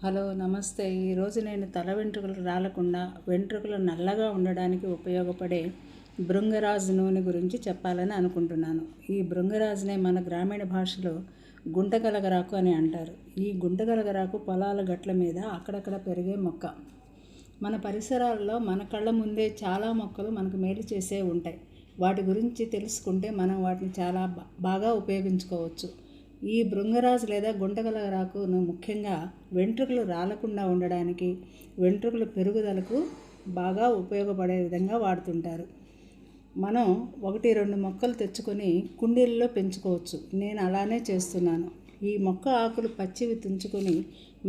Hello నమస్తే. ఈరోజు నేను తల వెంట్రుకలు రాలకుండా వెంట్రుకలు నల్లగా ఉండడానికి ఉపయోగపడే భృంగరాజ్ నూనె గురించి చెప్పాలని అనుకుంటున్నాను. ఈ భృంగరాజ్నే మన గ్రామీణ భాషలో గుంటగలగరాకు అని అంటారు. ఈ గుంటగలగరాకు పొలాల గట్ల మీద అక్కడక్కడ పెరిగే మొక్క. మన పరిసరాల్లో మన కళ్ళ ముందే చాలా మొక్కలు మనకు మేలు చేసే ఉంటాయి. వాటి గురించి తెలుసుకుంటే మనం వాటిని చాలా బాగా ఉపయోగించుకోవచ్చు. ఈ భృంగరాజ్ లేదా గుంటగలగరాకును ముఖ్యంగా వెంట్రుకలు రాలకుండా ఉండడానికి, వెంట్రుకల పెరుగుదలకు బాగా ఉపయోగపడే విధంగా వాడుతుంటారు. మనం 1-2 మొక్కలు తెచ్చుకొని కుండీలలో పెంచుకోవచ్చు. నేను అలానే చేస్తున్నాను. ఈ మొక్క ఆకులు పచ్చివి తుంచుకొని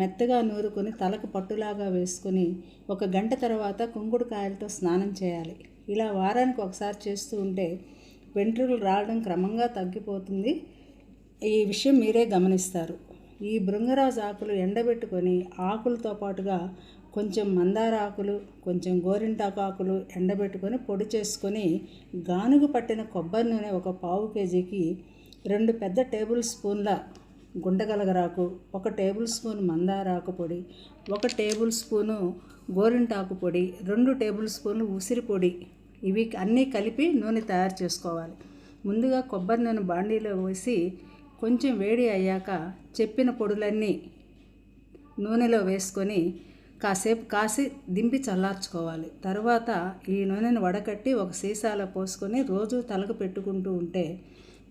మెత్తగా నూరుకొని తలకు పట్టులాగా వేసుకొని 1 గంట తర్వాత కుంకుడుకాయలతో స్నానం చేయాలి. ఇలా వారానికి ఒకసారి చేస్తూ ఉంటే వెంట్రుకలు రావడం క్రమంగా తగ్గిపోతుంది. ఈ విషయం మీరే గమనిస్తారు. ఈ భృంగరాజు ఆకులు ఎండబెట్టుకొని ఆకులతో పాటుగా కొంచెం మందార ఆకులు, కొంచెం గోరింటాకు ఆకులు ఎండబెట్టుకొని పొడి చేసుకొని గానుగు పట్టిన కొబ్బరి నూనె 1/4 కేజీకి 2 పెద్ద టేబుల్ స్పూన్ల గుంటగలగరాకు, 1 టేబుల్ స్పూన్ మందార ఆకు పొడి, 1 టేబుల్ స్పూను గోరింటాకు పొడి, 2 టేబుల్ స్పూన్లు ఉసిరి పొడి, ఇవి అన్నీ కలిపి నూనె తయారు చేసుకోవాలి. ముందుగా కొబ్బరి నూనె బాండీలో వేసి కొంచెం వేడి అయ్యాక చెప్పిన పొడులన్నీ నూనెలో వేసుకొని కాసేపు కాసి దింపి చల్లార్చుకోవాలి. తర్వాత ఈ నూనెను వడకట్టి ఒక సీసాలో పోసుకొని రోజు తలకు పెట్టుకుంటూ ఉంటే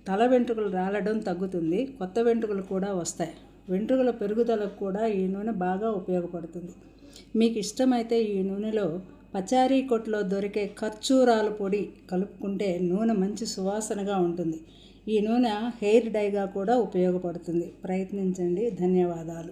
తల వెంట్రుకలు రాలడం తగ్గుతుంది. కొత్త వెంట్రుకలు కూడా వస్తాయి. వెంట్రుకల పెరుగుదలకు కూడా ఈ నూనె బాగా ఉపయోగపడుతుంది. మీకు ఇష్టమైతే ఈ నూనెలో పచారీ కొట్లో దొరికే ఖర్జూరాల పొడి కలుపుకుంటే నూనె మంచి సువాసనగా ఉంటుంది. ఈ నూనె హెయిర్ డైగా కూడా ఉపయోగపడుతుంది. ప్రయత్నించండి. ధన్యవాదాలు.